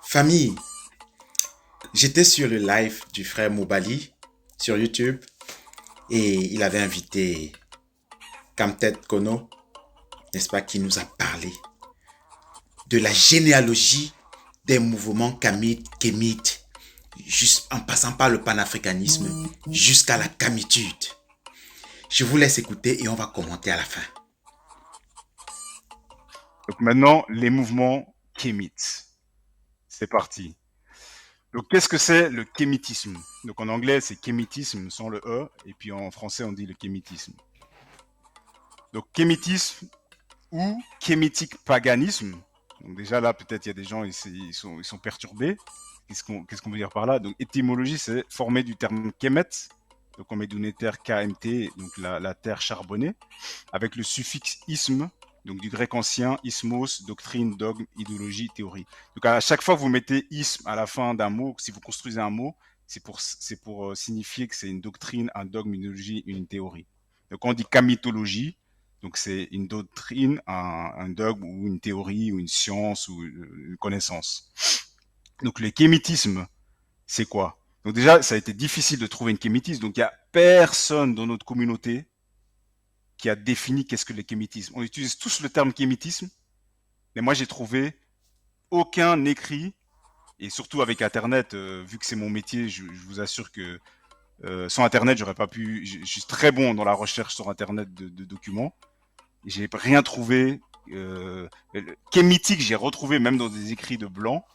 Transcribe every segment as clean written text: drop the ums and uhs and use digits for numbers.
Famille, j'étais sur le live du frère Mobali sur YouTube et il avait invité Kamtet Kono, n'est-ce pas, qui nous a parlé de la généalogie des mouvements kémites, juste en passant par le panafricanisme jusqu'à la kamitude. Je vous laisse écouter et on va commenter à la fin. Donc maintenant, les mouvements kémites. C'est parti. Donc qu'est-ce que c'est le kémitisme? Donc en anglais, c'est kémitisme sans le E, et puis en français, on dit le kémitisme. Donc kémitisme ou kémitique paganisme. Donc déjà là, peut-être il y a des gens, ils sont perturbés. Qu'est-ce qu'on veut dire par là? Donc étymologie, c'est formé du terme kémet. Donc on met du terre KMT, donc la terre charbonnée, avec le suffixe isme, donc du grec ancien, ismos, doctrine, dogme, idéologie, théorie. Donc à chaque fois que vous mettez isme à la fin d'un mot, si vous construisez un mot, c'est pour signifier que c'est une doctrine, un dogme, une idéologie, une théorie. Donc quand on dit kamitologie, donc c'est une doctrine, un dogme ou une théorie ou une science ou une connaissance. Donc le kémitisme, c'est quoi? Donc déjà, ça a été difficile de trouver une kémitisme. Donc il n'y a personne dans notre communauté qui a défini qu'est-ce que le kémitisme. On utilise tous le terme kémitisme, mais moi j'ai trouvé aucun écrit, et surtout avec Internet, vu que c'est mon métier, je vous assure que sans Internet, j'aurais pas pu. Je suis très bon dans la recherche sur Internet de documents. Et j'ai rien trouvé. Kémitique, j'ai retrouvé même dans des écrits de blanc,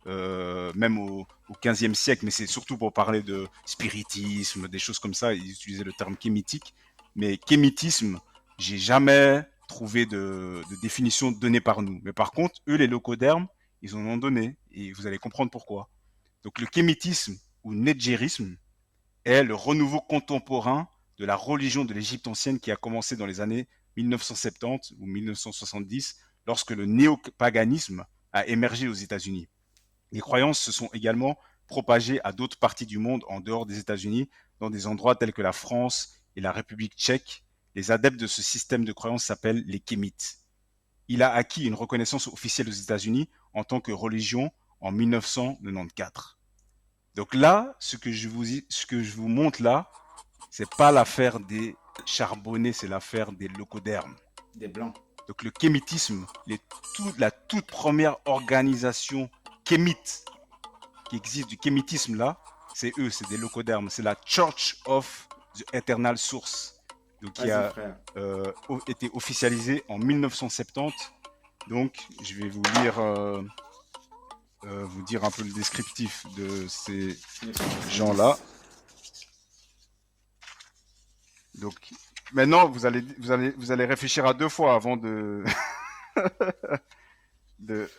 même au 15e siècle, mais c'est surtout pour parler de spiritisme, des choses comme ça. Ils utilisaient le terme kémitique. Mais kémitisme, j'ai jamais trouvé de définition donnée par nous. Mais par contre, eux, les locodermes, ils en ont donné. Et vous allez comprendre pourquoi. Donc le kémitisme ou nedjérisme est le renouveau contemporain de la religion de l'Égypte ancienne qui a commencé dans les années 1970 ou 1970 lorsque le néopaganisme a émergé aux États-Unis. Les croyances se sont également propagées à d'autres parties du monde en dehors des États-Unis, dans des endroits tels que la France et la République tchèque. Les adeptes de ce système de croyances s'appellent les kémites. Il a acquis une reconnaissance officielle aux États-Unis en tant que religion en 1994. Donc là, ce que je vous montre là, c'est pas l'affaire des charbonnés, c'est l'affaire des locodermes. Des blancs. Donc le kémitisme, la toute première organisation kémite qui existe du kémitisme là, c'est eux, c'est des locodermes, c'est la Church of the Eternal Source, donc qui Vas-y, a frère. été officialisée en 1970. Donc je vais vous dire un peu le descriptif de ces gens-là. Donc maintenant, vous allez réfléchir à deux fois avant de,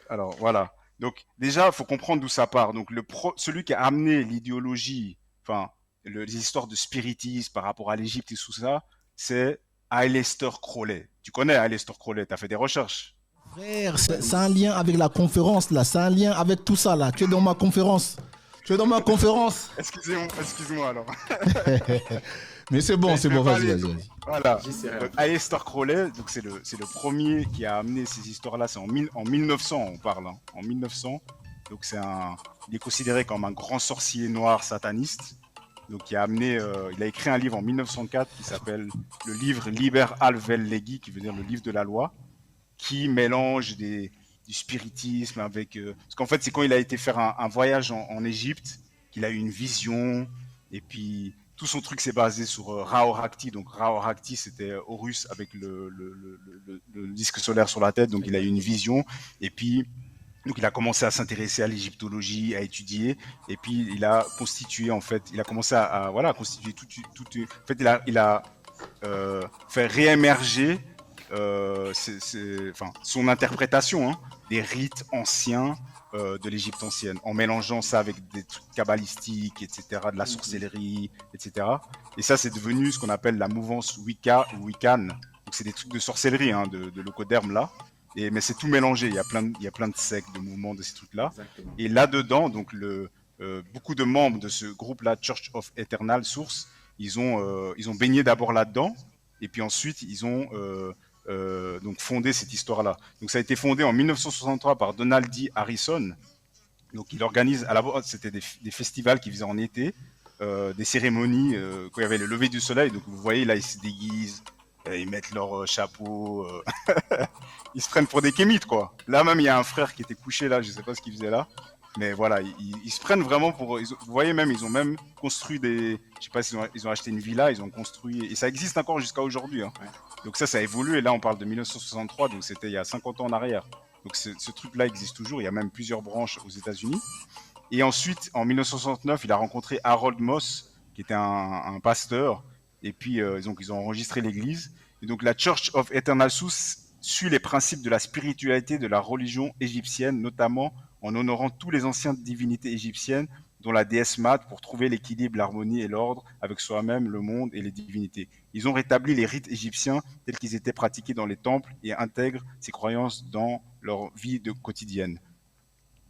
alors voilà. Donc déjà, il faut comprendre d'où ça part. Donc celui qui a amené l'idéologie, enfin les histoires de spiritisme par rapport à l'Égypte et tout ça, c'est Aleister Crowley. Tu connais Aleister Crowley, tu as fait des recherches. Frère, Bah c'est oui. un lien avec la conférence là, c'est un lien avec tout ça là. Tu es dans ma conférence. Tu es dans ma conférence. Excusez-moi alors. Mais c'est bon, Mais je vais pas vas-y, aller. vas-y, vas-y. Voilà. J'y serai Donc, après. Aleister Crowley, donc c'est le premier qui a amené ces histoires-là. C'est en 1900, on parle. Hein, en 1900. Donc il est considéré comme un grand sorcier noir sataniste. Donc il a écrit un livre en 1904 qui s'appelle le livre Liber Alvel Legi, qui veut dire le livre de la loi, qui mélange du spiritisme avec. Parce qu'en fait, c'est quand il a été faire un voyage en Égypte qu'il a eu une vision, et puis tout son truc s'est basé sur Ra-Horakhti. Donc Ra-Horakhti, c'était Horus avec le disque solaire sur la tête, donc il a eu une vision, et puis donc il a commencé à s'intéresser à l'égyptologie, à étudier, et puis il a constitué en fait, il a commencé voilà, constituer en fait il a fait réémerger son interprétation, hein, des rites anciens de l'Égypte ancienne, en mélangeant ça avec des trucs kabbalistiques, etc., de la sorcellerie, etc. Et ça, c'est devenu ce qu'on appelle la mouvance Wicca ou Wiccan. Donc, c'est des trucs de sorcellerie, hein, de locoderme là. Mais c'est tout mélangé. Il y a plein de sectes, de mouvements de ces trucs-là. Exactement. Et là-dedans, donc beaucoup de membres de ce groupe-là, Church of Eternal Source, ils ont baigné d'abord là-dedans, et puis ensuite ils ont donc fondé cette histoire-là. Donc ça a été fondé en 1963 par Donald D. Harrison, Donc il organise, à la base c'était des festivals qu'ils faisaient en été, des cérémonies quand il y avait le lever du soleil. Donc vous voyez là, ils se déguisent, ils mettent leur chapeau, ils se prennent pour des kémites quoi. Là même il y a un frère qui était couché là, je sais pas ce qu'il faisait là. Mais voilà, ils se prennent vraiment pour. Vous voyez même, ils ont même construit des. Je sais pas s'ils ils ont acheté une villa, ils ont construit. Et ça existe encore jusqu'à aujourd'hui. Hein. Ouais. Donc ça a évolué. Et là, on parle de 1963, donc c'était il y a 50 ans en arrière. Donc ce truc-là existe toujours. Il y a même plusieurs branches aux États-Unis. Et ensuite, en 1969, il a rencontré Harold Moss, qui était un pasteur. Et puis, donc, ils ont enregistré l'église. Et donc, la Church of Eternal Truth suit les principes de la spiritualité de la religion égyptienne, notamment en honorant tous les anciennes divinités égyptiennes, dont la déesse Mat, pour trouver l'équilibre, l'harmonie et l'ordre avec soi-même, le monde et les divinités. Ils ont rétabli les rites égyptiens tels qu'ils étaient pratiqués dans les temples et intègrent ces croyances dans leur vie quotidienne.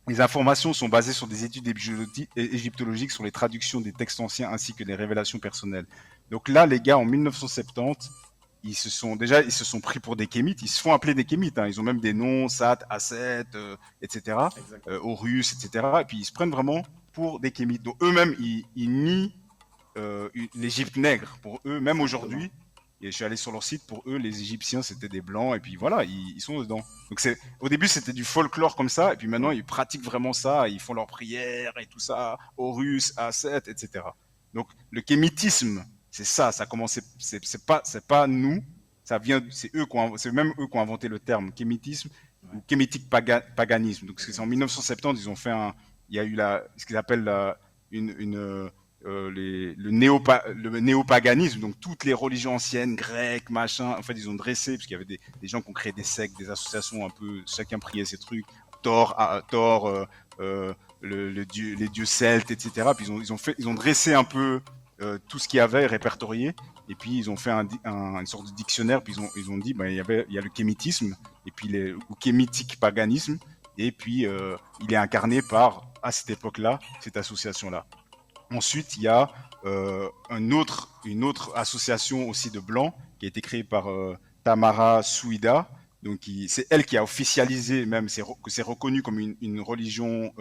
Les informations sont basées sur des études égyptologiques, sur les traductions des textes anciens ainsi que des révélations personnelles. Donc là, les gars, en 1970, ils se sont pris pour des kémites. Ils se font appeler des kémites. Hein. Ils ont même des noms, Sat, Aset, etc., Horus, etc. Et puis ils se prennent vraiment pour des kémites. Donc eux-mêmes, ils nient l'Égypte nègre. Pour eux, même aujourd'hui, et je suis allé sur leur site, pour eux, les Égyptiens, c'était des blancs. Et puis voilà, ils sont dedans. Donc au début, c'était du folklore comme ça. Et puis maintenant, ils pratiquent vraiment ça. Ils font leurs prières et tout ça. Horus, Aset, etc. Donc le kémitisme, c'est ça a commencé, c'est pas nous, ça vient, c'est même eux qui ont inventé le terme kémitisme ou kémitique paganisme. Donc c'est en 1970, ils ont fait il y a eu ce qu'ils appellent le néopaganisme, donc toutes les religions anciennes, grecques, machin, en fait ils ont dressé, parce qu'il y avait des gens qui ont créé des sectes, des associations un peu, chacun priait ses trucs, Thor, les dieux celtes, etc. Puis ils ont dressé un peu tout ce qu'il y avait répertorié, et puis ils ont fait une sorte de dictionnaire, puis ils ont dit, il y a le kémitisme, et puis le kémitique paganisme, et puis il est incarné par, à cette époque-là, cette association-là. Ensuite, il y a une autre association aussi de blancs, qui a été créée par Tamara Souida. Donc c'est elle qui a officialisé, même que c'est reconnu comme une religion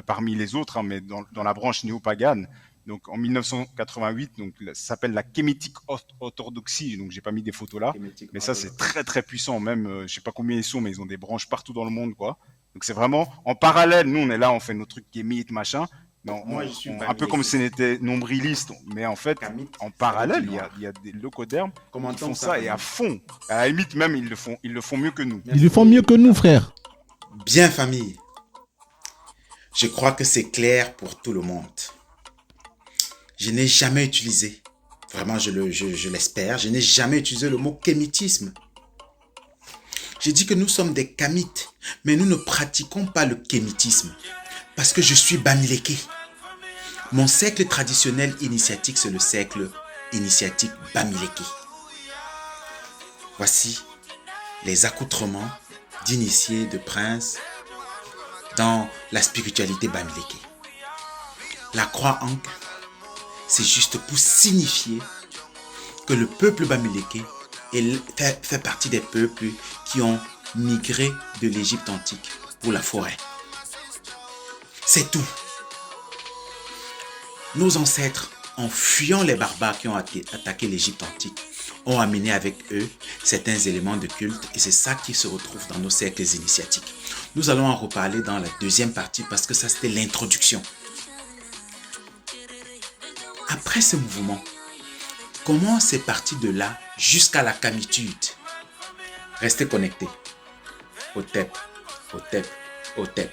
parmi les autres, hein, mais dans la branche néo-pagane. Donc en 1988, donc ça s'appelle la kémitique orthodoxie. Donc j'ai pas mis des photos là, mais ça c'est très très puissant. Même je sais pas combien ils sont, mais ils ont des branches partout dans le monde, quoi. Donc c'est vraiment en parallèle. Nous on est là, on fait nos trucs kémites, machin. Moi, je suis un peu comme si on était nombriliste, mais en fait, Kamite, en parallèle, ça veut dire il y a des locodermes qui font ça et à famille. fond. À la limite même, ils le font mieux que nous. Ils le font mieux que nous, frère. Bien, famille. Je crois que c'est clair pour tout le monde. Je n'ai jamais utilisé, vraiment je l'espère, je n'ai jamais utilisé le mot kémitisme. J'ai dit que nous sommes des kamites, mais nous ne pratiquons pas le kémitisme. Parce que je suis Bamileke. Mon cercle traditionnel initiatique, c'est le cercle initiatique Bamileke. Voici les accoutrements d'initiés, de princes dans la spiritualité Bamileke. La croix ankh, c'est juste pour signifier que le peuple Bamileke fait partie des peuples qui ont migré de l'Égypte antique pour la forêt. C'est tout. Nos ancêtres, en fuyant les barbares qui ont attaqué l'Égypte antique, ont amené avec eux certains éléments de culte et c'est ça qui se retrouve dans nos cercles initiatiques. Nous allons en reparler dans la deuxième partie parce que ça c'était l'introduction. Après ce mouvement, comment c'est parti de là jusqu'à la kamitude? Restez connectés. Au TEP, au TEP, au TEP.